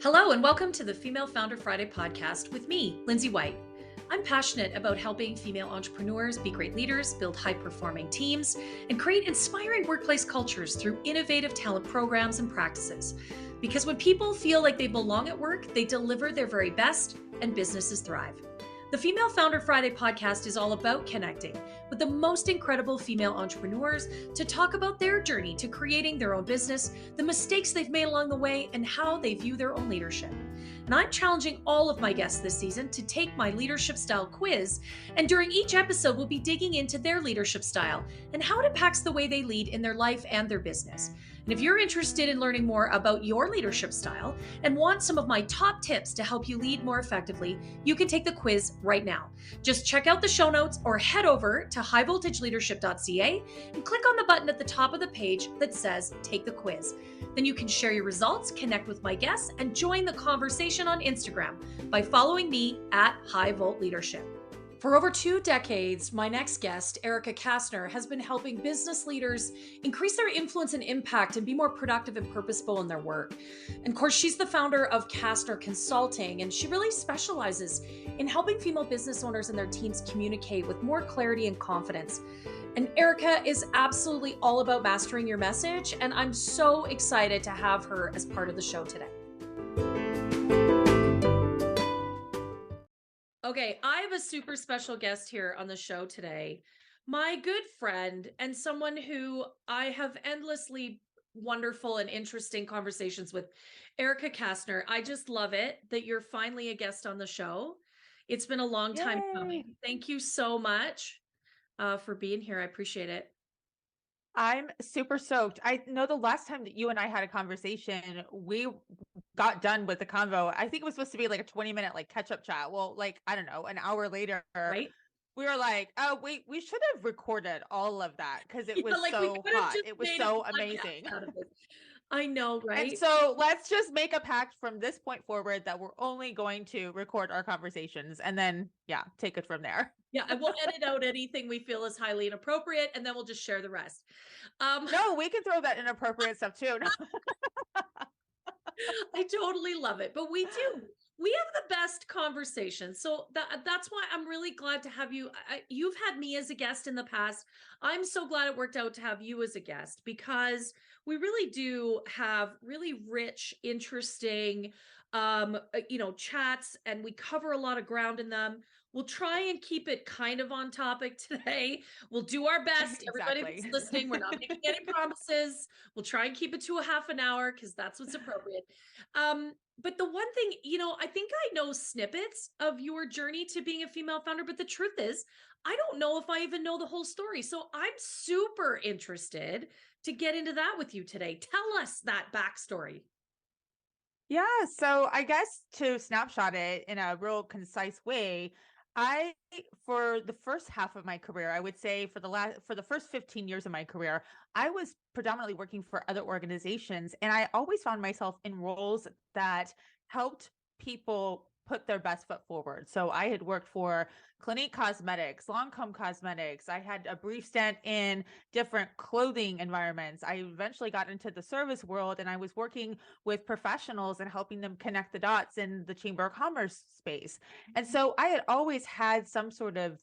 Hello, and welcome to the Female Founder Friday podcast with me, Lindsay White. I'm passionate about helping female entrepreneurs be great leaders, build high-performing teams, and create inspiring workplace cultures through innovative talent programs and practices. Because when people feel like they belong at work, they deliver their very best and businesses thrive. The Female Founder Friday podcast is all about connecting with the most incredible female entrepreneurs to talk about their journey to creating their own business, the mistakes they've made along the way, and how they view their own leadership. And I'm challenging all of my guests this season to take my leadership style quiz. And during each episode, we'll be digging into their leadership style and how it impacts the way they lead in their life and their business. And if you're interested in learning more about your leadership style and want some of my top tips to help you lead more effectively, you can take the quiz right now. Just check out the show notes or head over to highvoltageleadership.ca and click on the button at the top of the page that says Take the Quiz. Then you can share your results, connect with my guests, and join the conversation on Instagram by following me at High Volt Leadership. For over 2 decades, my next guest, Erica Castner, has been helping business leaders increase their influence and impact and be more productive and purposeful in their work. And of course, she's the founder of Castner Consulting, and she really specializes in helping female business owners and their teams communicate with more clarity and confidence. And Erica is absolutely all about mastering your message, and I'm so excited to have her as part of the show today. Okay, I have a super special guest here on the show today. My good friend and someone who I have endlessly wonderful and interesting conversations with, Erica Castner. I just love it that you're finally a guest on the show. It's been a long time coming. Yay. Thank you so much for being here. I appreciate it. I'm super stoked. I know the last time that you and I had a conversation, we got done with the convo. I think it was supposed to be like a 20-minute like catch-up chat. Well, like, I don't know, an hour later, Right? we were like, oh, wait, we should have recorded all of that because it Yeah, was like we so could have hot. just It was made a so amazing. podcast out of it. I know, And right? so let's just make a pact from this point forward that we're only going to record our conversations and then, yeah, take it from there. Yeah, and we'll edit out anything we feel is highly inappropriate, and then we'll just share the rest. Um, No, we can throw that inappropriate stuff too. I totally love it. But we do. We have the best conversations. So that's why I'm really glad to have you. You've had me as a guest in the past. I'm so glad it worked out to have you as a guest because we really do have really rich, interesting chats, and we cover a lot of ground in them. We'll try and keep it kind of on topic today. We'll do our best. Everybody Exactly. that's listening, we're not making any promises. We'll try and keep it to a half an hour because that's what's appropriate. But the one thing, I think I know snippets of your journey to being a female founder, but the truth is, I don't know if I even know the whole story. So I'm super interested to get into that with you today. Tell us that backstory. Yeah, so I guess to snapshot it in a real concise way, I for the first half of my career, I would say for the first 15 years of my career, I was predominantly working for other organizations and I always found myself in roles that helped people put their best foot forward. So I had worked for Clinique Cosmetics, Lancome Cosmetics. I had a brief stint in different clothing environments. I eventually got into the service world and I was working with professionals and helping them connect the dots in the Chamber of Commerce space. And so I had always had some sort of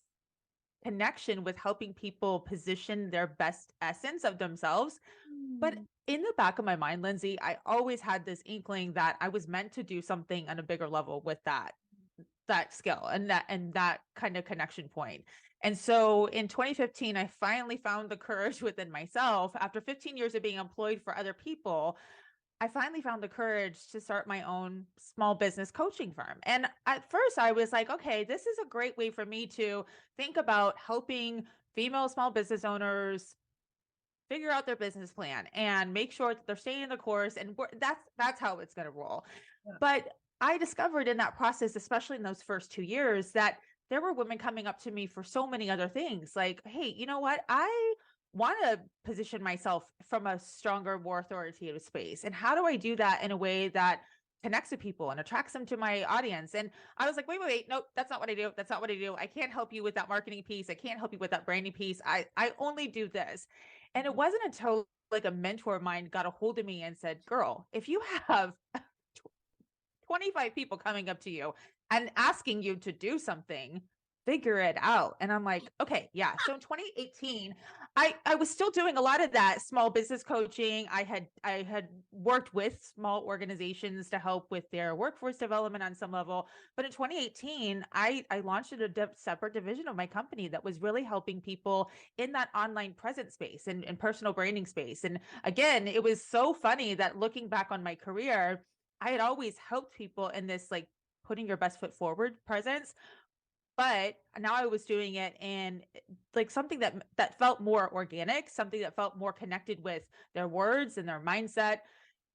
connection with helping people position their best essence of themselves. But Mm. in the back of my mind, Lindsay, I always had this inkling that I was meant to do something on a bigger level with that skill and that kind of connection point. And so in 2015, I finally found the courage within myself after 15 years of being employed for other people. I finally found the courage to start my own small business coaching firm. And at first I was like, okay, this is a great way for me to think about helping female small business owners figure out their business plan and make sure that they're staying the course. And that's how it's going to roll. Yeah. But I discovered in that process, especially in those first 2 years, that there were women coming up to me for so many other things like, hey, you know what? I want to position myself from a stronger, more authoritative space. And how do I do that in a way that connects with people and attracts them to my audience? And I was like, wait, nope, that's not what I do. That's not what I do. I can't help you with that marketing piece. I can't help you with that branding piece. I only do this. And it wasn't until like a mentor of mine got a hold of me and said, girl, if you have 25 people coming up to you and asking you to do something, figure it out. And I'm like, okay, yeah. So in 2018, I was still doing a lot of that small business coaching. I had worked with small organizations to help with their workforce development on some level. But in 2018, I launched a separate division of my company that was really helping people in that online presence space and personal branding space. And again, it was so funny that looking back on my career, I had always helped people in this like putting your best foot forward presence. But now I was doing it in like something that felt more organic, something that felt more connected with their words and their mindset.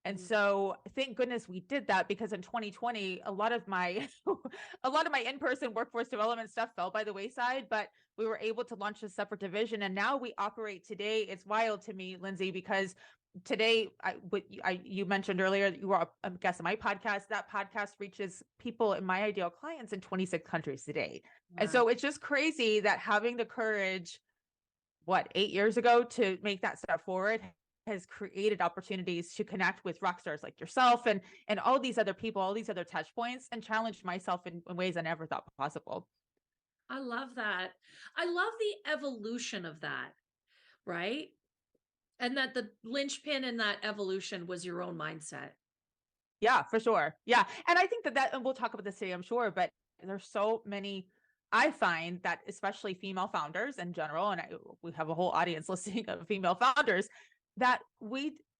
And so thank goodness we did that, because in 2020, a lot of my a lot of my in-person workforce development stuff fell by the wayside, but we were able to launch a separate division. And now we operate today. It's wild to me, Lindsay, because today you mentioned earlier that you were a guest on my podcast. That podcast reaches people in my ideal clients in 26 countries today. Wow. And so it's just crazy that having the courage, 8 years ago, to make that step forward has created opportunities to connect with rock stars like yourself and all these other people, all these other touch points, and challenge myself in ways I never thought possible. I love that. I love the evolution of that, right? And that the linchpin in that evolution was your own mindset. Yeah, for sure. Yeah. And I think that, and we'll talk about this today, I'm sure, but there's so many, I find that especially female founders in general, and we have a whole audience listening of female founders, that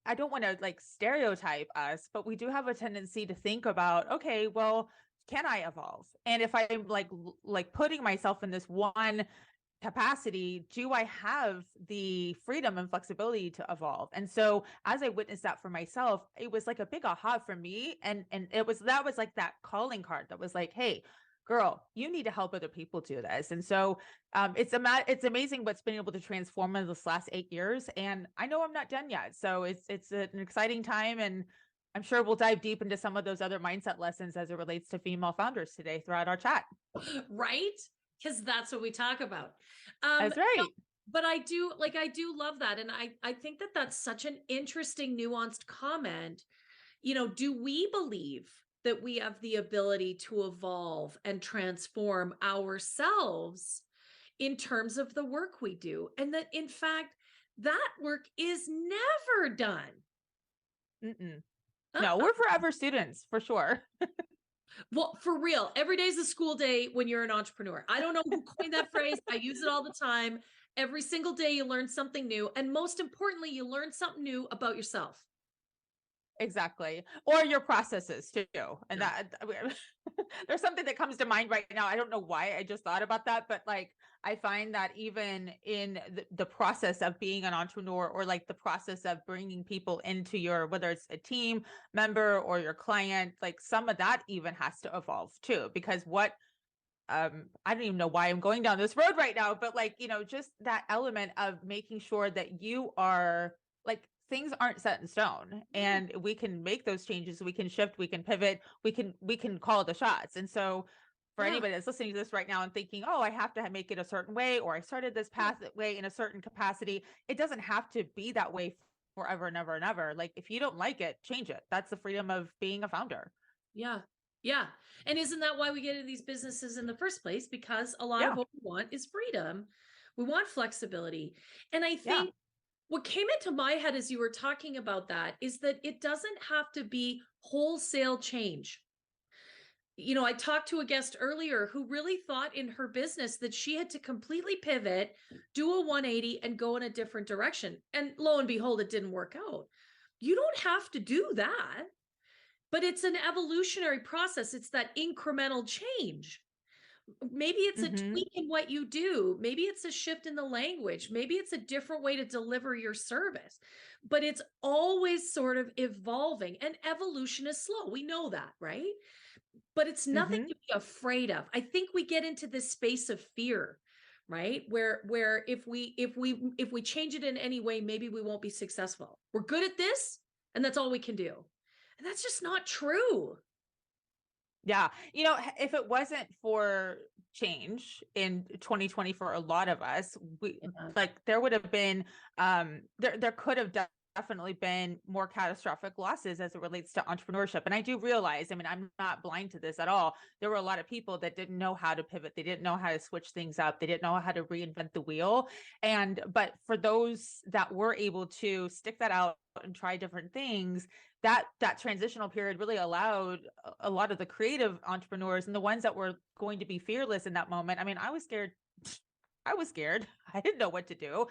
I don't want to like stereotype us, but we do have a tendency to think about, okay, well, can I evolve? And if I'm like putting myself in this one capacity, do I have the freedom and flexibility to evolve? And so as I witnessed that for myself, it was like a big aha for me. And that was like that calling card that was like, hey, girl, you need to help other people do this. And so it's amazing what's been able to transform in this last 8 years. And I know I'm not done yet. So it's an exciting time. And I'm sure we'll dive deep into some of those other mindset lessons as it relates to female founders today throughout our chat. Right? Because that's what we talk about. That's right. But I do love that. And I think that that's such an interesting, nuanced comment. Do we believe that we have the ability to evolve and transform ourselves in terms of the work we do? And that, in fact, that work is never done. No, we're forever students for sure. Well, for real, every day is a school day when you're an entrepreneur. I don't know who coined that phrase. I use it all the time. Every single day you learn something new. And most importantly, you learn something new about yourself. Exactly. Or your processes too. And that there's something that comes to mind right now. I don't know why I just thought about that, but like, I find that even in the process of being an entrepreneur, or like the process of bringing people into your, whether it's a team member or your client, like some of that even has to evolve too, because I don't even know why I'm going down this road right now, but like, just that element of making sure that you are like, things aren't set in stone, and we can make those changes. We can shift, we can pivot, we can call the shots. And so for anybody that's listening to this right now and thinking, oh, I have to make it a certain way, or I started this path that way in a certain capacity, it doesn't have to be that way forever and ever and ever. Like if you don't like it, change it. That's the freedom of being a founder. Yeah. Yeah. And isn't that why we get into these businesses in the first place? Because a lot of what we want is freedom. We want flexibility. And I think what came into my head as you were talking about that is that it doesn't have to be wholesale change. I talked to a guest earlier who really thought in her business that she had to completely pivot, do a 180 and go in a different direction. And lo and behold, it didn't work out. You don't have to do that, but it's an evolutionary process. It's that incremental change. Maybe it's a tweak in what you do. Maybe it's a shift in the language. Maybe it's a different way to deliver your service, but it's always sort of evolving, and evolution is slow. We know that, right? But it's nothing to be afraid of. I think we get into this space of fear, right? Where if we change it in any way, maybe we won't be successful. We're good at this, and that's all we can do. And that's just not true. Yeah. If it wasn't for change in 2020 for a lot of us, like there would have been, there could have definitely been more catastrophic losses as it relates to entrepreneurship. And I do realize, I mean, I'm not blind to this at all. There were a lot of people that didn't know how to pivot. They didn't know how to switch things up. They didn't know how to reinvent the wheel. But for those that were able to stick that out and try different things, that transitional period really allowed a lot of the creative entrepreneurs and the ones that were going to be fearless in that moment. I mean, I was scared. I didn't know what to do.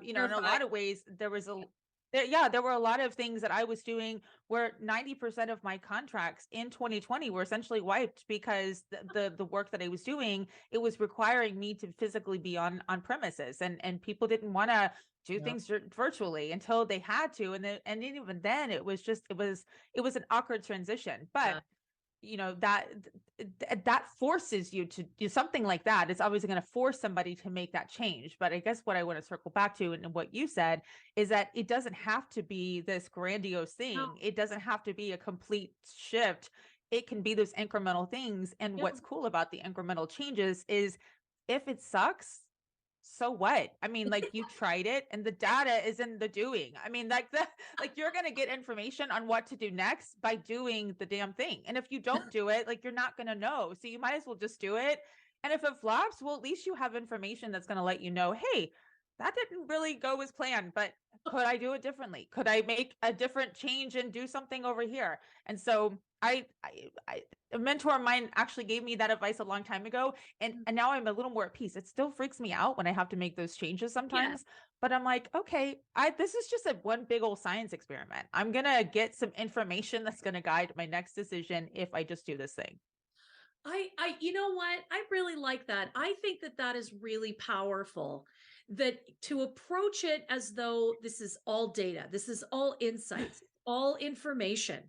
In a lot of ways, there were a lot of things that I was doing where 90% of my contracts in 2020 were essentially wiped because the work that I was doing, it was requiring me to physically be on premises, and people didn't want to do things virtually until they had to. And even then it was an awkward transition. But that forces you to do something like that. It's always going to force somebody to make that change. But I guess what I want to circle back to and what you said is that it doesn't have to be this grandiose thing. No. It doesn't have to be a complete shift. It can be those incremental things. And what's cool about the incremental changes is if it sucks, so what? I mean, like, you tried it and the data is in the doing. I mean, like you're going to get information on what to do next by doing the damn thing. And if you don't do it, like, you're not going to know. So you might as well just do it. And if it flops, well, at least you have information that's going to let you know, hey, that didn't really go as planned, but could I do it differently? Could I make a different change and do something over here? And so a mentor of mine actually gave me that advice a long time ago. And now I'm a little more at peace. It still freaks me out when I have to make those changes sometimes, but I'm like, okay, this is just one big old science experiment. I'm going to get some information that's going to guide my next decision if I just do this thing. You know what? I really like that. I think that is really powerful, that to approach it as though this is all data, this is all insights, all information.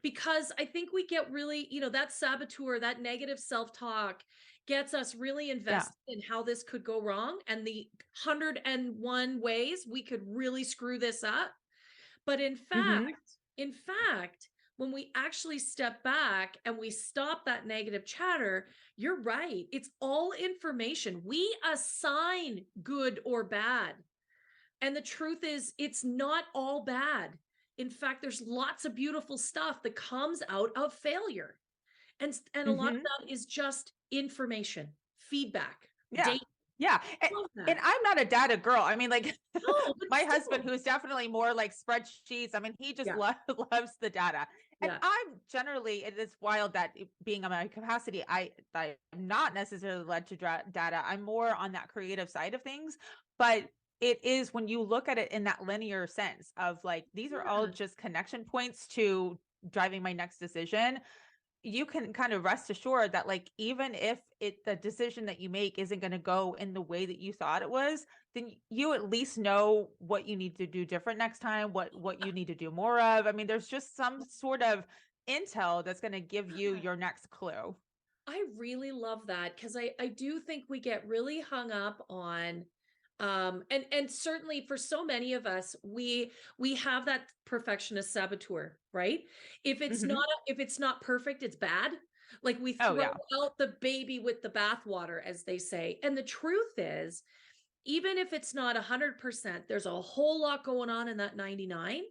Because I think we get really, that saboteur, that negative self-talk gets us really invested in how this could go wrong and the 101 ways we could really screw this up. But in fact, when we actually step back and we stop that negative chatter, you're right. It's all information. We assign good or bad. And the truth is, it's not all bad. In fact, there's lots of beautiful stuff that comes out of failure. And a lot of that is just information, feedback, data. Yeah. And I'm not a data girl. I mean, like, No, my husband, who's definitely more like spreadsheets, I mean, he just loves the data. And I'm generally, it is wild that being on my capacity, I'm not necessarily led to data. I'm more on that creative side of things. But it is, when you look at it in that linear sense of like, these are all just connection points to driving my next decision, you can kind of rest assured that, like, even if the decision that you make isn't going to go in the way that you thought it was, then you at least know what you need to do different next time, what you need to do more of. I mean, there's just some sort of intel that's going to give you your next clue. I really love that, because I do think we get really hung up on and certainly for so many of us, we have that perfectionist saboteur, right? If it's not perfect, it's bad. Like, we throw out the baby with the bathwater, as they say. And the truth is, even if it's not 100%, there's a whole lot going on in that 99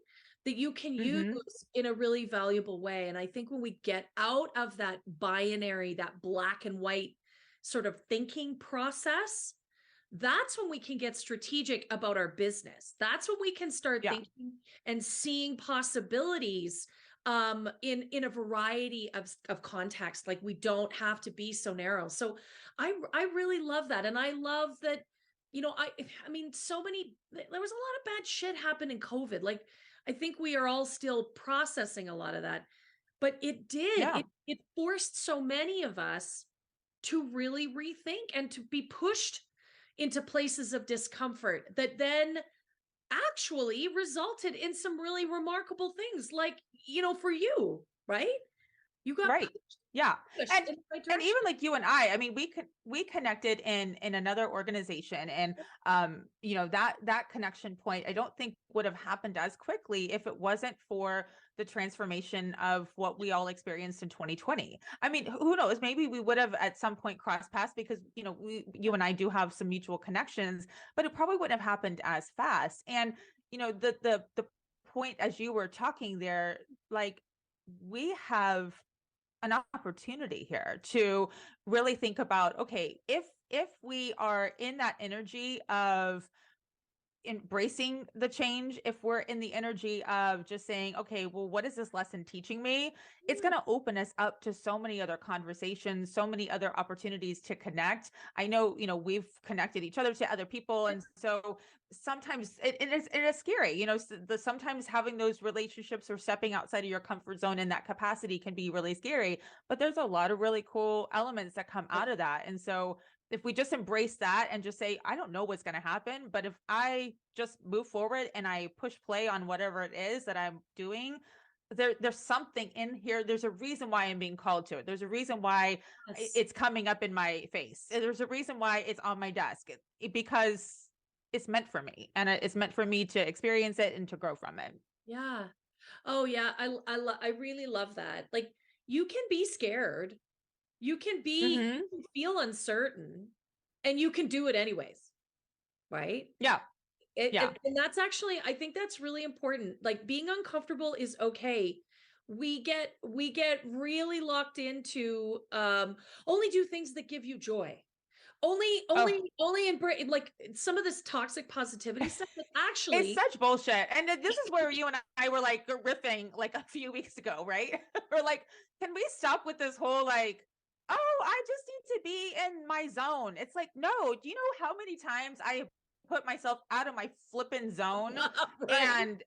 that you can use in a really valuable way. And I think when we get out of that binary, that black and white sort of thinking process, that's when we can get strategic about our business. That's when we can start thinking and seeing possibilities in a variety of contexts. Like, we don't have to be so narrow. So I really love that. And I love that, I mean, there was a lot of bad shit happen in COVID. Like, I think we are all still processing a lot of that, but it forced so many of us to really rethink and to be pushed into places of discomfort that then actually resulted in some really remarkable things, like, for you, right? You got right. Yeah. And even like you and I mean, we connected in another organization, and that connection point, I don't think would have happened as quickly if it wasn't for the transformation of what we all experienced in 2020. I mean, who knows, maybe we would have at some point crossed paths because, you and I do have some mutual connections, but it probably wouldn't have happened as fast. And, the point, as you were talking there, like we have an opportunity here to really think about, okay, if we are in that energy of embracing the change, if we're in the energy of just saying, okay, well, what is this lesson teaching me? It's going to open us up to so many other conversations, so many other opportunities to connect. I know, we've connected each other to other people. And so sometimes it is scary, sometimes having those relationships or stepping outside of your comfort zone in that capacity can be really scary, but there's a lot of really cool elements that come out of that. And so if we just embrace that and just say, I don't know what's going to happen, but if I just move forward and I push play on whatever it is that I'm doing, there's something in here. There's a reason why I'm being called to it. There's a reason why it's coming up in my face. There's a reason why it's on my desk, because it's meant for me, and it's meant for me to experience it and to grow from it. Yeah. Oh yeah. I really love that. Like, you can be scared. You can feel uncertain, and you can do it anyways. Right. Yeah. Yeah. And that's actually, I think that's really important. Like, being uncomfortable is okay. We get really locked into, only do things that give you joy. Only embrace, like, some of this toxic positivity stuff that actually, it's such bullshit. And this is where you and I were like riffing like a few weeks ago, right? We're like, can we stop with this whole like, oh, I just need to be in my zone? It's like, no, do you know how many times I have put myself out of my flipping zone? right. And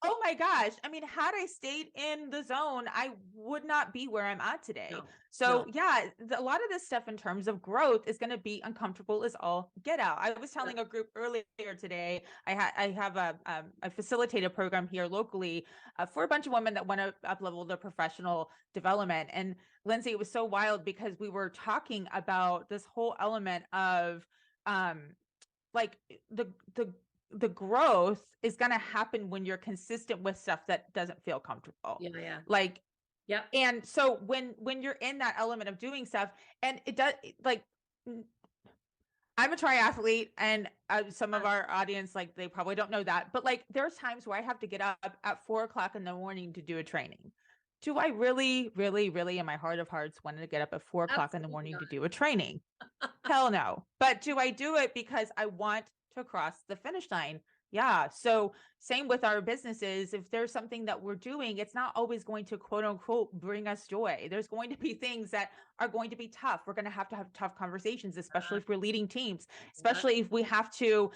oh my gosh, I mean, had I stayed in the zone, I would not be where I'm at today. No, So yeah, a lot of this stuff in terms of growth is going to be uncomfortable as all get out. I was telling a group earlier today, I have a facilitated program here locally for a bunch of women that want to up-level their professional development. And Lindsay, it was so wild because we were talking about this whole element of like the growth is going to happen when you're consistent with stuff that doesn't feel comfortable. Yeah. Like, yeah. And so when you're in that element of doing stuff, and it does, like, I'm a triathlete, and some of our audience, like, they probably don't know that, but like, there's times where I have to get up at 4:00 in the morning to do a training. Do I really, really, really, in my heart of hearts, want to get up at 4:00 in the morning to do a training? Hell no. But do I do it because I want to cross the finish line? Yeah. So same with our businesses. If there's something that we're doing, it's not always going to quote unquote bring us joy. There's going to be things that are going to be tough. We're going to have tough conversations, especially if we're leading teams, especially if we have to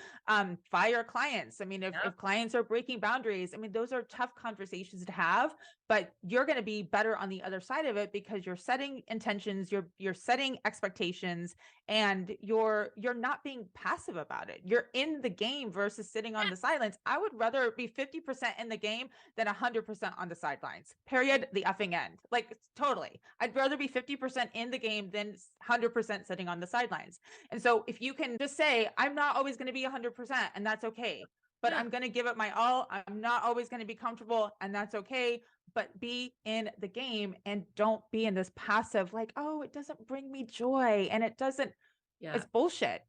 fire clients. I mean, if clients are breaking boundaries, I mean, those are tough conversations to have, but you're going to be better on the other side of it because you're setting intentions, you're setting expectations, and you're not being passive about it. You're in the game versus sitting on the sidelines. I would rather be 50% in the game than 100% on the sidelines. Period. The effing end. Like, totally. I'd rather be 50% in the game than 100% sitting on the sidelines. And so if you can just say, I'm not always going to be 100%, and that's okay, but I'm going to give it my all. I'm not always going to be comfortable, and that's okay. But be in the game and don't be in this passive, like, oh, it doesn't bring me joy. And it doesn't, it's bullshit.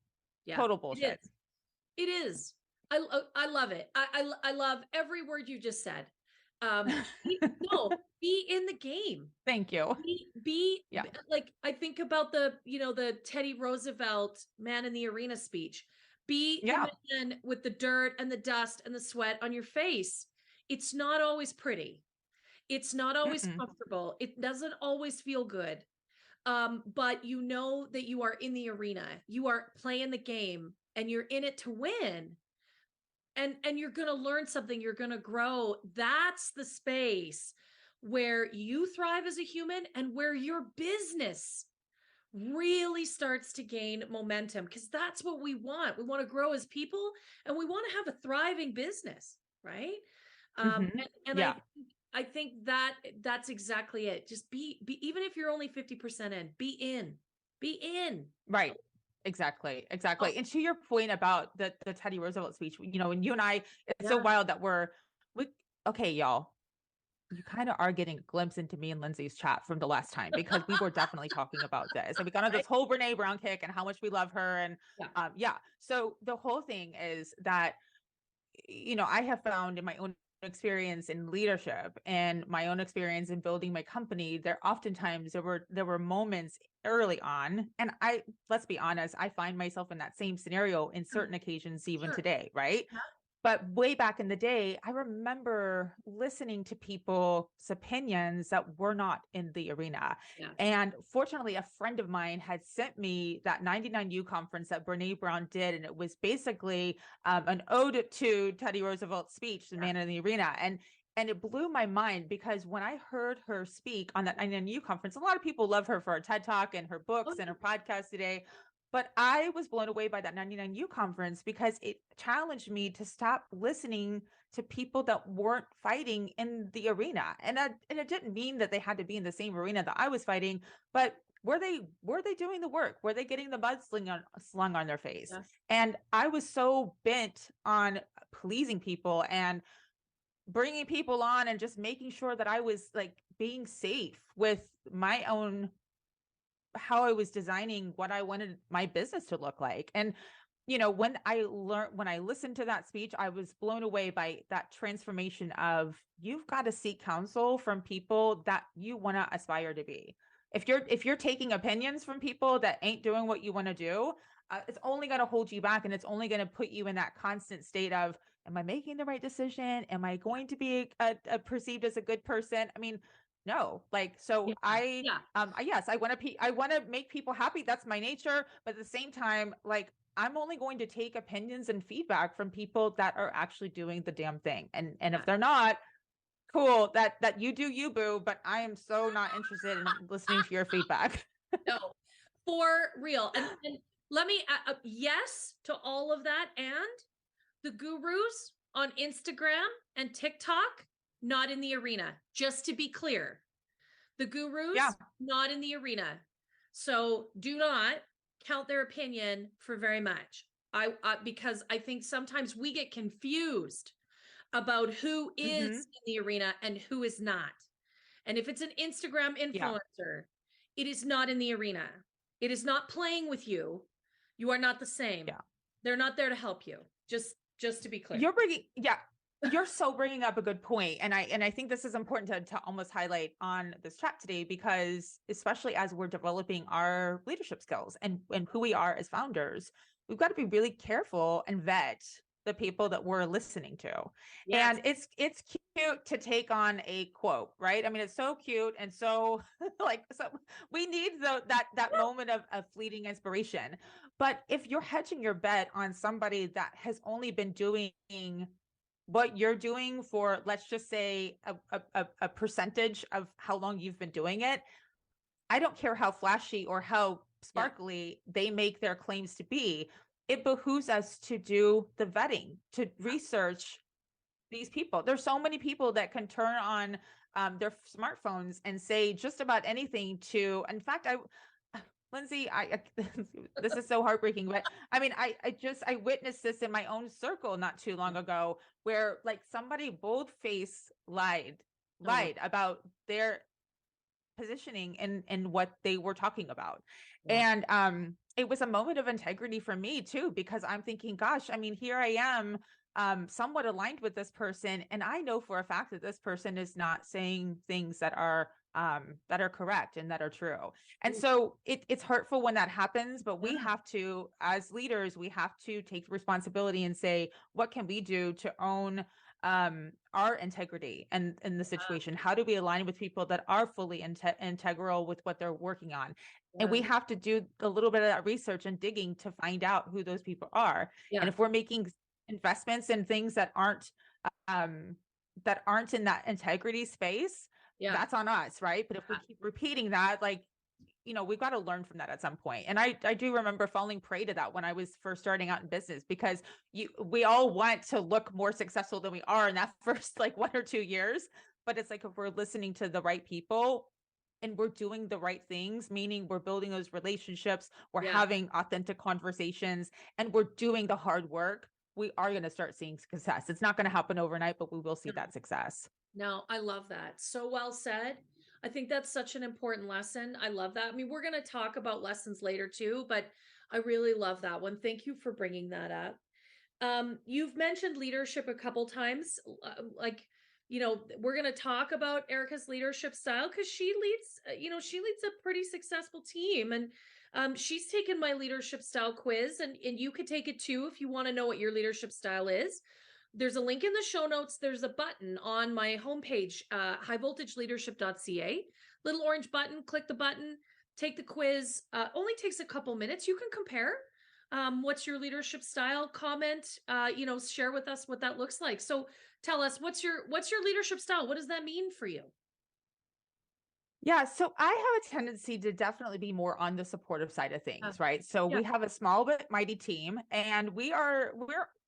Total bullshit. It is. I love it. I love every word you just said. Be in the game. Thank you. Be like, I think about the Teddy Roosevelt Man in the Arena speech. Be the man with the dirt and the dust and the sweat on your face. It's not always pretty. It's not always comfortable. It doesn't always feel good. But you know that you are in the arena. You are playing the game, and you're in it to win. And you're going to learn something. You're going to grow. That's the space where you thrive as a human, and where your business really starts to gain momentum, because that's what we want. We want to grow as people, and we want to have a thriving business, right? I think that's exactly it. Just be, even if you're only 50% in, be in. Right. Exactly. And to your point about the Teddy Roosevelt speech, and you and I, it's so wild that okay, y'all, you kind of are getting a glimpse into me and Lindsay's chat from the last time, because we were definitely talking about this, and we got on this whole Brene Brown kick and how much we love her. And so the whole thing is that, I have found in my own experience in leadership and my own experience in building my company, there were moments early on, and let's be honest, I find myself in that same scenario in certain occasions even Sure. today, right? Yeah. But way back in the day, I remember listening to people's opinions that were not in the arena. Yeah. And fortunately, a friend of mine had sent me that 99U conference that Brene Brown did. And it was basically an ode to Teddy Roosevelt's speech, The Yeah. Man in the Arena. And it blew my mind because when I heard her speak on that 99U conference, a lot of people love her for her TED Talk and her Oh, books and her podcast today. But I was blown away by that 99U conference because it challenged me to stop listening to people that weren't fighting in the arena. And it didn't mean that they had to be in the same arena that I was fighting, but were they doing the work? Were they getting the mud slung on their face? yeah. And I was so bent on pleasing people and bringing people on and just making sure that I was like being safe with my own, how I was designing what I wanted my business to look like. And, when I listened to that speech, I was blown away by that transformation of you've got to seek counsel from people that you want to aspire to be. If you're taking opinions from people that ain't doing what you want to do, it's only going to hold you back, and it's only going to put you in that constant state of, am I making the right decision? Am I going to be perceived as a good person? I mean, no, like, so Yeah. Yeah. yes, I want to make people happy. That's my nature. But at the same time, like, I'm only going to take opinions and feedback from people that are actually doing the damn thing. And Yeah. if they're not, cool, that you do you, boo, but I am so not interested in listening to your feedback. No, for real. And let me, yes to all of that. And the gurus on Instagram and TikTok, not in the arena, just to be clear. The gurus, Yeah. not in the arena. So do not count their opinion for very much. Because I think sometimes we get confused about who is in the arena and who is not. And if it's an Instagram Yeah. influencer, it is not in the arena. It is not playing with you. You are not the same. Yeah. They're not there to help you. Just to be clear. You're so bringing up a good point. And I think this is important to almost highlight on this chat today, because especially as we're developing our leadership skills and who we are as founders, we've got to be really careful and vet the people that we're listening to. Yes. And it's cute to take on a quote, right? I mean, it's so cute. And so like, so we need that moment of fleeting inspiration. But if you're hedging your bet on somebody that has only been doing what you're doing for, let's just say, a percentage of how long you've been doing it, I don't care how flashy or how sparkly they make their claims to be. It behooves us to do the vetting, to research these people. There's so many people that can turn on their smartphones and say just about anything to, in fact, Lindsay, this is so heartbreaking, but I mean, I witnessed this in my own circle not too long ago, where like somebody bold-faced lied about their positioning and what they were talking about. Yeah. And it was a moment of integrity for me too, because I'm thinking, gosh, I mean, here I am, somewhat aligned with this person, and I know for a fact that this person is not saying things that are correct and that are true. And so it's hurtful when that happens, but we have to, as leaders, we have to take responsibility and say, what can we do to own our integrity and in the situation? How do we align with people that are fully integral with what they're working on? And we have to do a little bit of that research and digging to find out who those people are. Yeah. And if we're making investments in things that aren't in that integrity space, that's on us, right? But if we keep repeating that, like, we've got to learn from that at some point. And I do remember falling prey to that when I was first starting out in business, because we all want to look more successful than we are in that first like 1 or 2 years. But it's like, if we're listening to the right people and we're doing the right things, meaning we're building those relationships, we're having authentic conversations, and we're doing the hard work, we are going to start seeing success. It's not going to happen overnight, but we will see that success. No, I love that. So well said. I think that's such an important lesson. I love that. I mean, we're going to talk about lessons later too, but I really love that one. Thank you for bringing that up. You've mentioned leadership a couple times. Like, we're going to talk about Erica's leadership style because she leads a pretty successful team. And she's taken my leadership style quiz, and you could take it too if you want to know what your leadership style is. There's a link in the show notes. There's a button on my homepage, highvoltageleadership.ca. Little orange button, click the button, take the quiz. Only takes a couple minutes. You can compare what's your leadership style, comment, share with us what that looks like. So tell us, what's your leadership style? What does that mean for you? Yeah, so I have a tendency to definitely be more on the supportive side of Uh, things, right? So yeah, we have a small but mighty team, and we're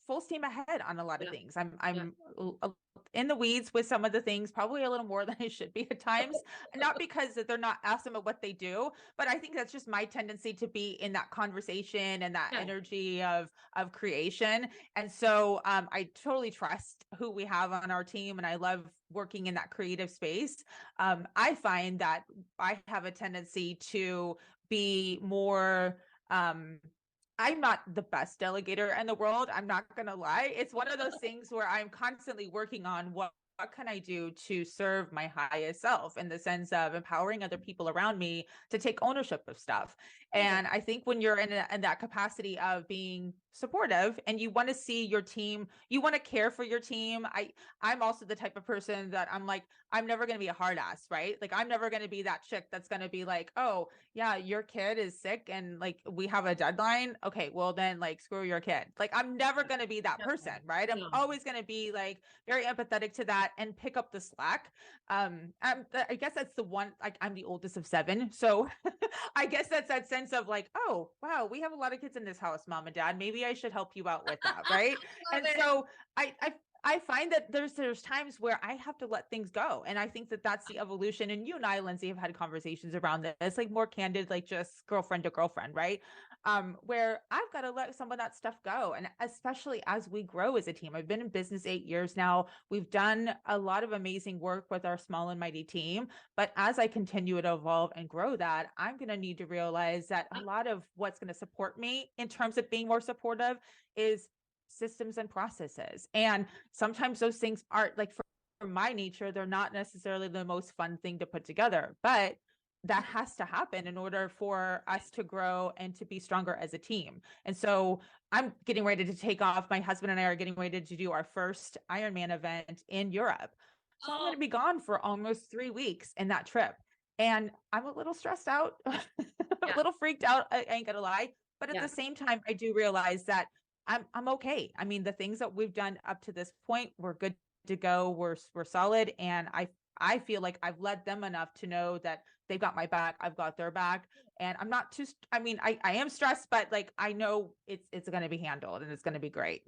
full steam ahead on a lot of yeah, things. yeah. In the weeds with some of the things, probably a little more than I should be at times. Not because that they're not awesome at what they do, but I think that's just my tendency to be in that conversation and that Yeah. energy of creation. And so I totally trust who we have on our team, and I love working in that creative space. I find that I have a tendency to be more, I'm not the best delegator in the world. I'm not going to lie. It's one of those things where I'm constantly working on what can I do to serve my highest self in the sense of empowering other people around me to take ownership of stuff. Love it. And I think when you're in that capacity of being supportive and you want to see your team, you want to care for your team. I'm also the type of person that I'm like, I'm never going to be a hard ass, right? Like I'm never going to be that chick that's going to be like, oh yeah, your kid is sick and like we have a deadline. Okay, well then like screw your kid. Like I'm never going to be that person, No, right? I'm no. always going to be like very empathetic to that and pick up the slack. I guess that's the one, like I'm the oldest of seven. So I guess that's that sense of like, oh, wow, we have a lot of kids in this house, mom and dad. Maybe I should help you out with that. Right. Love And it. so I find that there's times where I have to let things go. And I think that that's the evolution. And you and I, Lindsay, have had conversations around this, like more candid, like just girlfriend to girlfriend, right? Where I've got to let some of that stuff go. And especially as we grow as a team, I've been in business 8 years now. We've done a lot of amazing work with our small and mighty team. But as I continue to evolve and grow that, I'm going to need to realize that a lot of what's going to support me in terms of being more supportive is systems and processes. And sometimes those things aren't like for my nature, they're not necessarily the most fun thing to put together, but that has to happen in order for us to grow and to be stronger as a team. And so I'm getting ready to take off. My husband and I are getting ready to do our first Ironman event in Europe. So I'm going Oh, to be gone for almost 3 weeks in that trip. And I'm a little stressed out, a yeah, little freaked out. I ain't gonna lie. But at yeah. the same time, I do realize that I'm okay. I mean, the things that we've done up to this point, we're good to go. We're solid. And I feel like I've led them enough to know that they've got my back, I've got their back. And I'm not too, I mean, I am stressed, but like I know it's gonna be handled and it's gonna be great.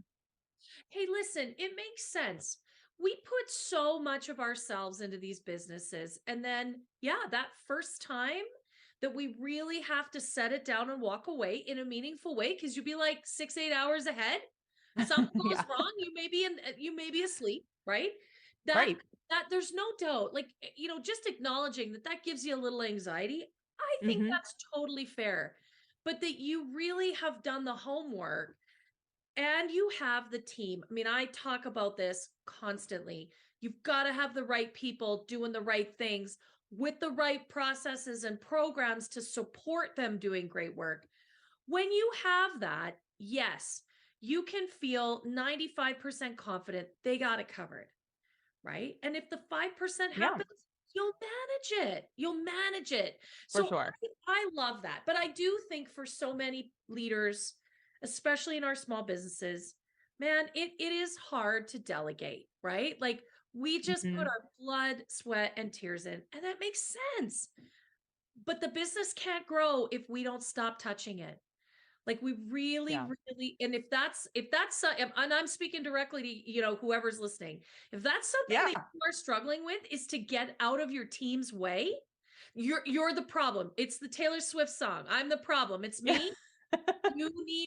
Hey, listen, it makes sense. We put so much of ourselves into these businesses. And then, yeah, that first time that we really have to set it down and walk away in a meaningful way, because you'd be like 6, 8 hours ahead. Something goes Yeah. wrong. You may be asleep, right? That Right. that there's no doubt. Like, just acknowledging that that gives you a little anxiety. I think Hmm. that's totally fair. But that you really have done the homework and you have the team. I mean, I talk about this constantly. You've got to have the right people doing the right things with the right processes and programs to support them doing great work. When you have that, yes, you can feel 95% confident they got it covered, right? And if the 5% Yeah, happens, you'll manage it. You'll manage it. for So sure. I love that. But I do think for so many leaders, especially in our small businesses, man, it is hard to delegate, right? Like we just put Hmm. our blood, sweat, and tears in, and that makes sense. But the business can't grow if we don't stop touching it. Like we really, Yeah. really, and and I'm speaking directly to, whoever's listening. If that's something Yeah. that you are struggling with is to get out of your team's way, you're the problem. It's the Taylor Swift song. I'm the problem. It's Yeah. me.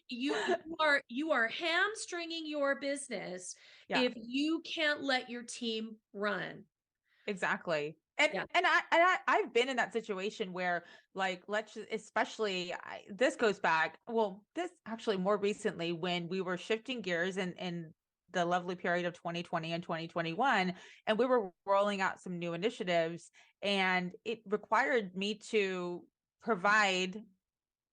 You are hamstringing your business Yeah. if you can't let your team run. Exactly. And I've been in that situation where, like, especially this goes back, well, this actually more recently when we were shifting gears in the lovely period of 2020 and 2021, and we were rolling out some new initiatives, and it required me to provide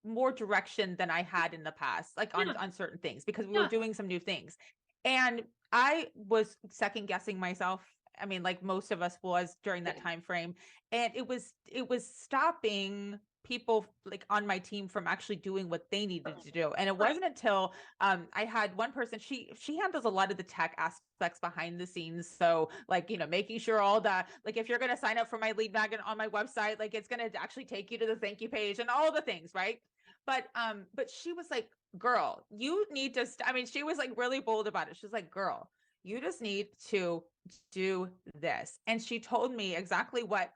more direction than I had in the past, like Yeah. on certain things, because we were doing some new things. And I was second guessing myself. I mean, like most of us was during that time frame. And it was stopping people like on my team from actually doing what they needed to do. And it wasn't until I had one person, she handles a lot of the tech aspects behind the scenes. So like, making sure all the, like, if you're going to sign up for my lead magnet on my website, like it's going to actually take you to the thank you page and all the things, right? But she was like, girl, you need to, I mean, she was like really bold about it. She's like, girl, you just need to do this. And she told me exactly what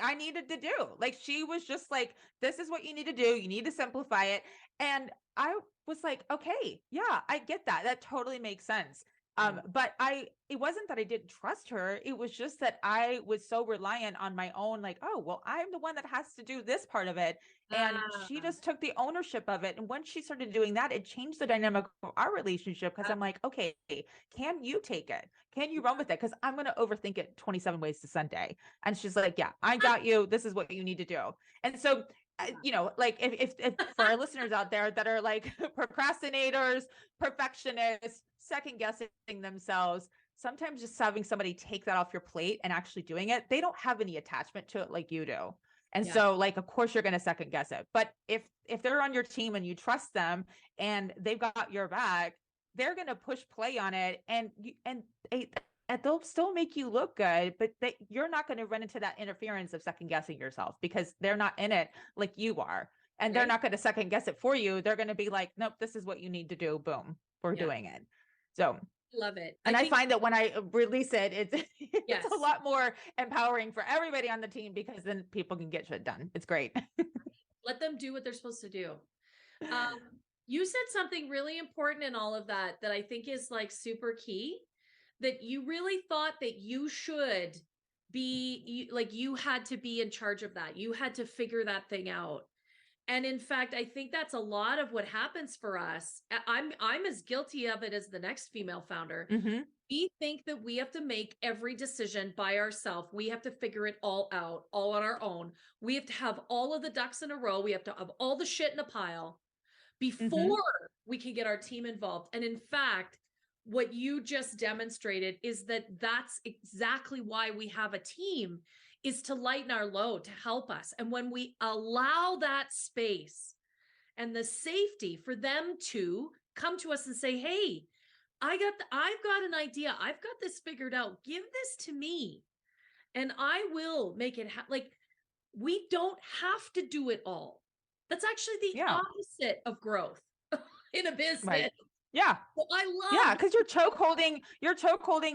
I needed to do. Like, she was just like, this is what you need to do. You need to simplify it. And I was like, okay, yeah, I get that. That totally makes sense. But it wasn't that I didn't trust her. It was just that I was so reliant on my own, like, oh, well, I'm the one that has to do this part of it. And she just took the ownership of it. And once she started doing that, it changed the dynamic of our relationship. Cause I'm like, okay, can you take it? Can you run with it? Cause I'm going to overthink it 27 ways to Sunday. And she's like, yeah, I got you. This is what you need to do. And so, like if for our listeners out there that are like procrastinators, perfectionists, second guessing themselves, sometimes just having somebody take that off your plate and actually doing it, they don't have any attachment to it like you do. And so, like, of course you're going to second guess it. But if they're on your team and you trust them and they've got your back, they're going to push play on it, and they'll still make you look good, but you're not going to run into that interference of second guessing yourself because they're not in it like you are. And they're not going to second guess it for you. They're going to be like, nope, this is what you need to do. Boom, we're doing it. So love it. And I find that when I release it, it's a lot more empowering for everybody on the team, because then people can get shit done. It's great. Let them do what they're supposed to do. You said something really important in all of that I think is like super key, that you really thought that you should be like, you had to be in charge of that. You had to figure that thing out. And in fact, I think that's a lot of what happens for us. I'm as guilty of it as the next female founder. Mm-hmm. We think that we have to make every decision by ourselves. We have to figure it all out, all on our own. We have to have all of the ducks in a row. We have to have all the shit in a pile before we can get our team involved. And in fact, what you just demonstrated is that that's exactly why we have a team, is to lighten our load, to help us. And when we allow that space and the safety for them to come to us and say, hey, I've got an idea. I've got this figured out. Give this to me and I will make it like, we don't have to do it all. That's actually the opposite of growth in a business. Right. Yeah. Well, I love. Yeah, because you're choke holding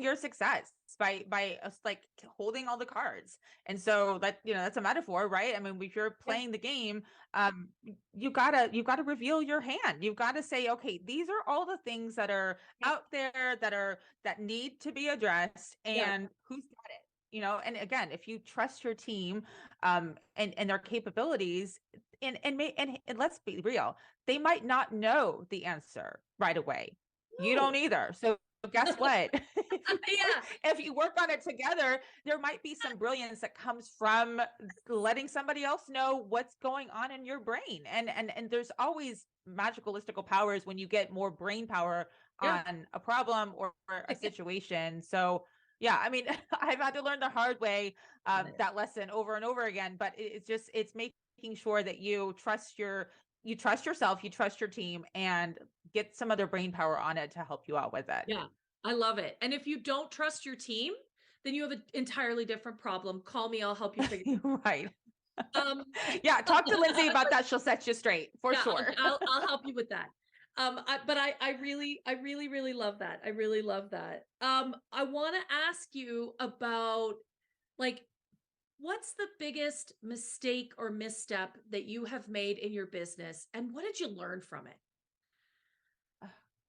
your success by us, like, holding all the cards. And so that, that's a metaphor, right? I mean, if you're playing the game, you gotta reveal your hand. You've got to say, okay, these are all the things that are out there that need to be addressed, and who's got it? And again, if you trust your team and their capabilities, and let's be real, they might not know the answer right away. No. You don't either. So guess what? If you work on it together, there might be some brilliance that comes from letting somebody else know what's going on in your brain. And there's always magical listicle powers when you get more brain power on a problem or a situation. So yeah, I mean, I've had to learn the hard way, that lesson over and over again, but it's making sure that you trust yourself, you trust your team, and get some other brain power on it to help you out with it. Yeah, I love it. And if you don't trust your team, then you have an entirely different problem. Call me, I'll help you figure it out. Right. Talk to Lindsay about that. She'll set you straight for sure. I'll help you with that. But I really love that. I really love that. I want to ask you about, like, what's the biggest mistake or misstep that you have made in your business, and what did you learn from it?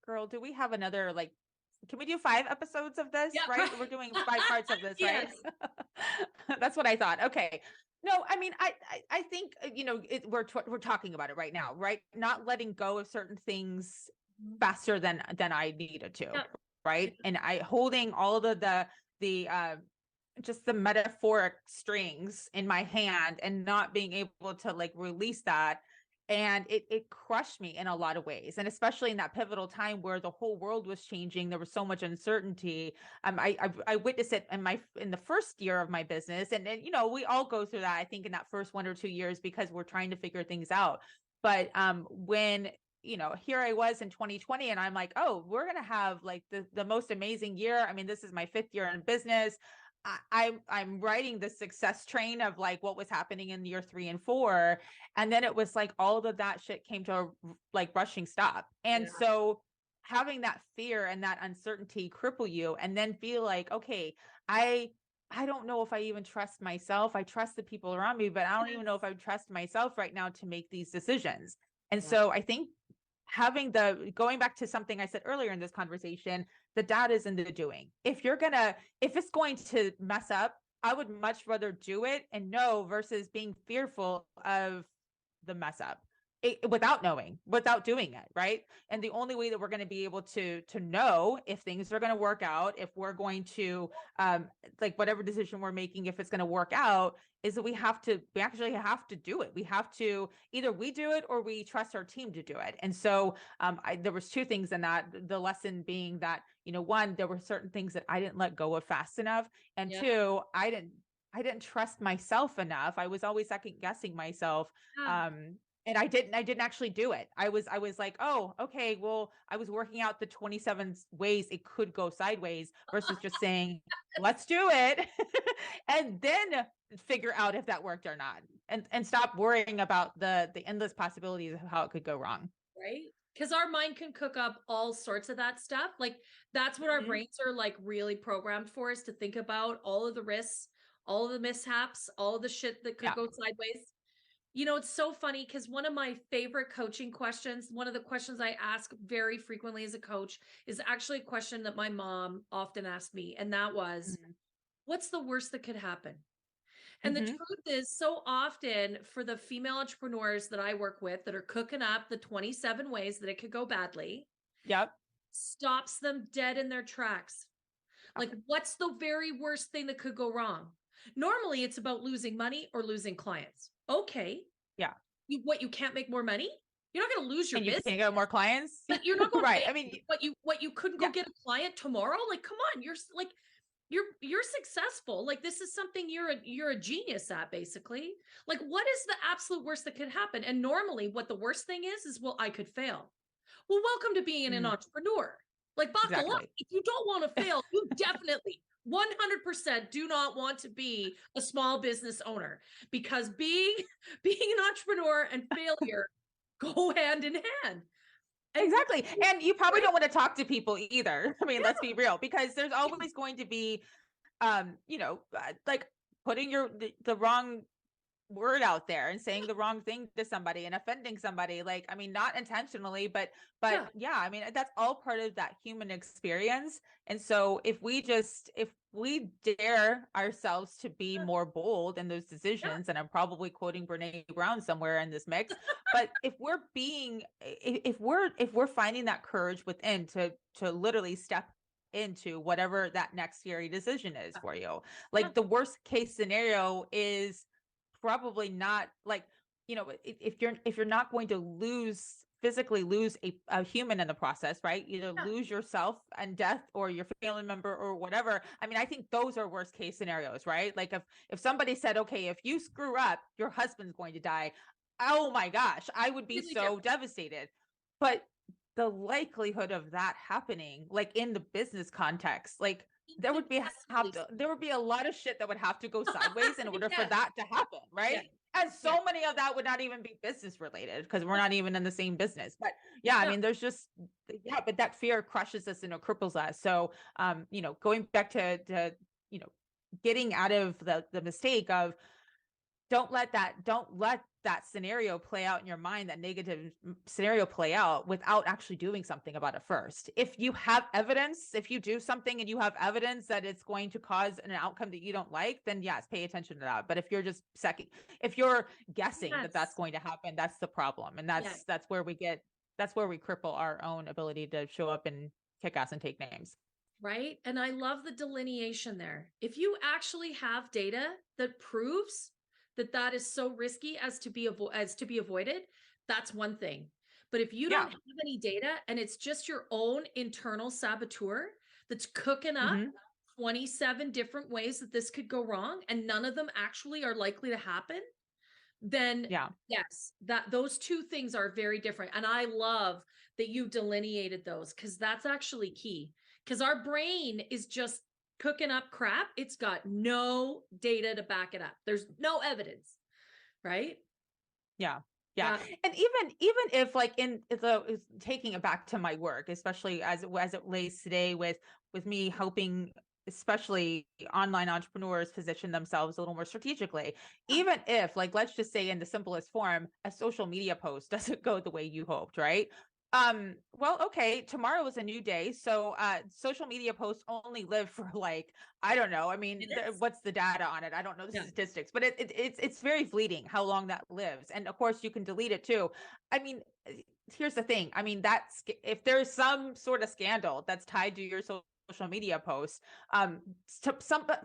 Girl, do we have another like can we do 5 episodes of this, Yeah, right? right. We're doing 5 parts of this, right? Yes. That's what I thought. Okay. No, I mean, I think, we're talking about it right now, right? Not letting go of certain things Mhm. faster than I needed to, Yeah. right? And I holding all the just the metaphoric strings in my hand and not being able to like release that. And it crushed me in a lot of ways. And especially in that pivotal time where the whole world was changing, there was so much uncertainty. I witnessed it in the first year of my business. And we all go through that, I think, in that first 1 or 2 years, because we're trying to figure things out. But when here I was in 2020, and I'm like, oh, we're gonna have like the most amazing year. I mean, this is my 5th year in business. I'm riding the success train of like what was happening in year 3 and 4. And then it was like all of that shit came to a like rushing stop. And Yeah. so having that fear and that uncertainty cripple you, and then feel like, okay, I I don't know if I even trust myself. I trust the people around me, but I don't even know if I trust myself right now to make these decisions. And Yeah. so I think going back to something I said earlier in this conversation, the data is in the doing. If it's going to mess up, I would much rather do it and know versus being fearful of the mess up without knowing, without doing it, right? And the only way that we're going to be able to know if things are going to work out, if we're going to like whatever decision we're making, if it's going to work out, is that we actually have to do it. We have to either we do it or we trust our team to do it. And so there was 2 things in that. The lesson being that, one, there were certain things that I didn't let go of fast enough, and Yeah. 2, I didn't trust myself enough. I was always second guessing myself. Yeah. And I didn't actually do it. I was like, oh, okay, well, I was working out the 27 ways it could go sideways versus just saying, let's do it. And then figure out if that worked or not. And stop worrying about the endless possibilities of how it could go wrong. Right? Because our mind can cook up all sorts of that stuff. Like that's what our Mhm. brains are like really programmed for, is to think about all of the risks, all of the mishaps, all of the shit that could Yeah. go sideways. It's so funny because one of my favorite coaching questions, one of the questions I ask very frequently as a coach, is actually a question that my mom often asked me. And that was, Mhm. what's the worst that could happen? And the Mhm. truth is, so often for the female entrepreneurs that I work with that are cooking up the 27 ways that it could go badly, Yep. stops them dead in their tracks. Yep. Like, what's the very worst thing that could go wrong? Normally, it's about losing money or losing clients. Okay, Yeah. you can't make more money? You're not going to lose your And you business, can't get more clients. but you're not going Right. to I mean, what you couldn't go yeah. get a client tomorrow. Like, come on, like you're successful. Like this is something you're a genius at, basically. Like, what is the absolute worst that could happen? And normally, what the worst thing is, well, I could fail. Well, welcome to being an Mm, entrepreneur. Like, buckle up. exactly. If you don't want to fail, you definitely 100% do not want to be a small business owner, because being an entrepreneur and failure go hand in hand. And Exactly. And you probably right? don't want to talk to people either. I mean, let's Yeah. be real, because there's always going to be like putting the wrong word out there and saying the wrong thing to somebody and offending somebody, like, I mean, not intentionally, but Yeah. yeah, I mean, that's all part of that human experience. And so if we dare ourselves to be Yeah. more bold in those Yeah. decisions, and I'm probably quoting Brene Brown somewhere in this mix, but if we're finding that courage within to literally step into whatever that next scary decision is for you, Yeah. like the worst case scenario is probably not like, if you're not going to physically lose a human in the process, right? Either Yeah. lose yourself and death or your family member or whatever. I mean, I think those are worst case scenarios, right? Like if somebody said, okay, if you screw up, your husband's going to die. Oh my gosh, I would be Completely so different. devastated. But the likelihood of that happening, like in the business context, like Infinitesimally there would be a lot of shit that would have to go sideways in order for Yes. that to happen, Yeah. right? And Yeah. so many of that would not even be business related because we're not even in the same business. But yeah, I Yeah. mean, but that fear crushes us and it cripples us. So, going back to getting out of the mistake of don't let that scenario play out in your mind, that negative scenario play out without actually doing something about it first. If you have evidence, if you do something and you have evidence that it's going to cause an outcome that you don't like, then yes, pay attention to that. But if you're just if you're guessing that that's Yes. going to happen, that's the problem. And Yes. that's where we cripple our own ability to show up and kick ass and take names. Right. And I love the delineation there. If you actually have data that proves that that is so risky as to be avoided, that's one thing. But if you don't Yeah. have any data and it's just your own internal saboteur that's cooking up Hmm. 27 different ways that this could go wrong and none of them actually are likely to happen, then Yeah. yes, that those two things are very different. And I love that you delineated those because that's actually key. Because our brain is just cooking up crap. It's got no data to back it up. There's no evidence, right? Yeah. Yeah. Yeah. And even if like taking it back to my work, especially as it lays today with me helping especially online entrepreneurs position themselves a little more strategically, even if like let's just say in the simplest form, a social media post doesn't go the way you hoped, right? Well, okay, tomorrow is a new day. So social media posts only live for like, I don't know. I mean, Minutes? what's the data on it? I don't know the Yeah. statistics, but it's very fleeting how long that lives. And of course you can delete it too. I mean, here's the thing. I mean, if there's some sort of scandal that's tied to your social media posts,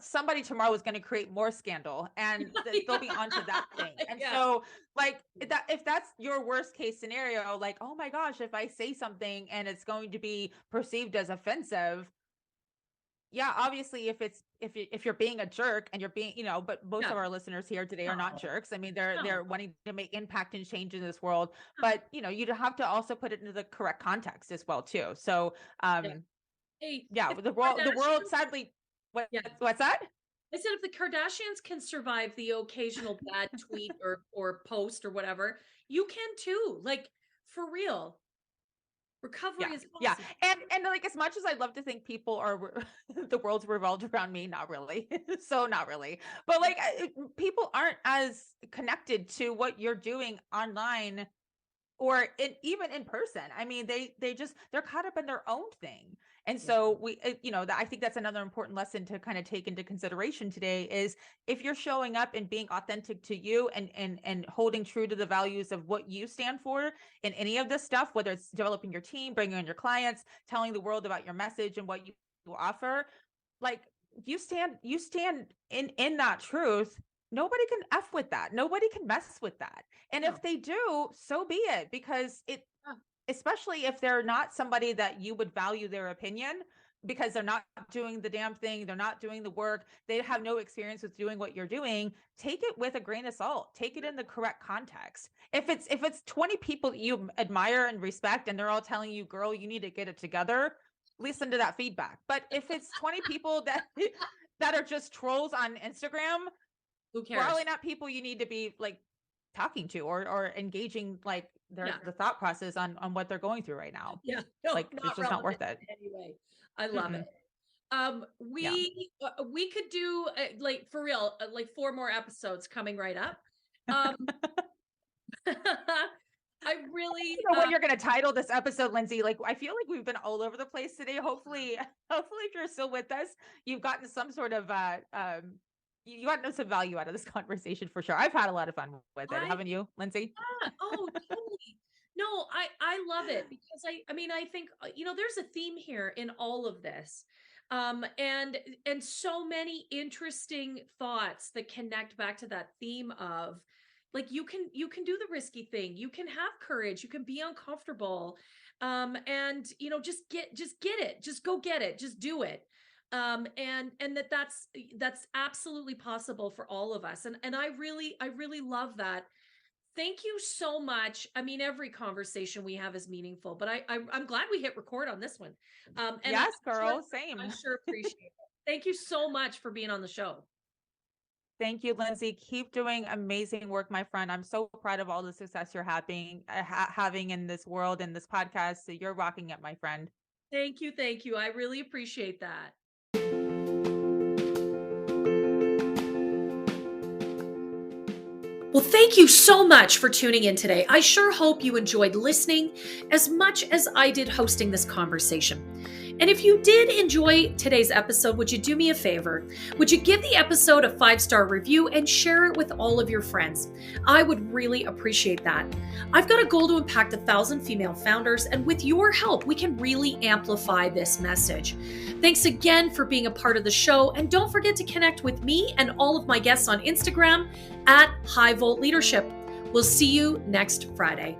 somebody tomorrow is going to create more scandal and they'll be onto that thing. And Yeah. so like that, if that's your worst case scenario, like, oh my gosh, if I say something and it's going to be perceived as offensive, yeah, obviously if you're being a jerk and you're being, but most Yeah. of our listeners here today are not No, jerks. I mean, no. they're wanting to make impact and change in this world, Yeah. but you'd have to also put it into the correct context as well too. So, Yeah. Hey, yeah, if the world Kardashians, sadly, yeah, what's that? I said if the Kardashians can survive the occasional bad tweet or post or whatever, you can too. Like for real, Yeah. recovery is Yeah. possible. And like as much as I'd love to think people are the world's revolved around me, not really. So not really. But like people aren't as connected to what you're doing online or even in person. I mean, they're caught up in their own thing. And Yeah. so I think that's another important lesson to kind of take into consideration today is if you're showing up and being authentic to you and holding true to the values of what you stand for in any of this stuff, whether it's developing your team, bringing on your clients, telling the world about your message and what you offer, like you stand in that truth. Nobody can F with that. Nobody can mess with that. And No. if they do, so be it, because Yeah. especially if they're not somebody that you would value their opinion because they're not doing the damn thing, they're not doing the work, they have no experience with doing what you're doing, take it with a grain of salt, take it in the correct context. If it's 20 people that you admire and respect and they're all telling you, girl, you need to get it together, listen to that feedback. But if it's 20 people that that are just trolls on Instagram, Who cares? probably not people you need to be like talking to or engaging like Yeah. the thought process on what they're going through right now. Yeah. No, Like it's not just not relevant worth it. anyway. I love Mm-mm. it. Yeah. We could do like for real, like 4 more episodes coming right up. Um, I really, I don't know what you're going to title this episode, Lindsay. Like, I feel like we've been all over the place today. Hopefully, if you're still with us, you've gotten some sort of, you got some value out of this conversation for sure. I've had a lot of fun with it. I Haven't you, Lindsay? yeah, oh, totally. No, I love it because I mean, I think there's a theme here in all of this. And so many interesting thoughts that connect back to that theme of like you can do the risky thing. You can have courage. You can be uncomfortable. And just get it. Just go get it. Just do it. And that's absolutely possible for all of us. And I really love that. Thank you so much. I mean, every conversation we have is meaningful, but I'm glad we hit record on this one. And Yes, sure, girl. Same. I sure appreciate it. Thank you so much for being on the show. Thank you, Lindsay. Keep doing amazing work, my friend. I'm so proud of all the success you're having in this world and this podcast. So you're rocking it, my friend. Thank you. Thank you. I really appreciate that. Well, thank you so much for tuning in today. I sure hope you enjoyed listening as much as I did hosting this conversation. And if you did enjoy today's episode, would you do me a favor? Would you give the episode a 5-star review and share it with all of your friends? I would really appreciate that. I've got a goal to impact 1,000 female founders, and with your help, we can really amplify this message. Thanks again for being a part of the show, and don't forget to connect with me and all of my guests on Instagram at High Volt Leadership. We'll see you next Friday.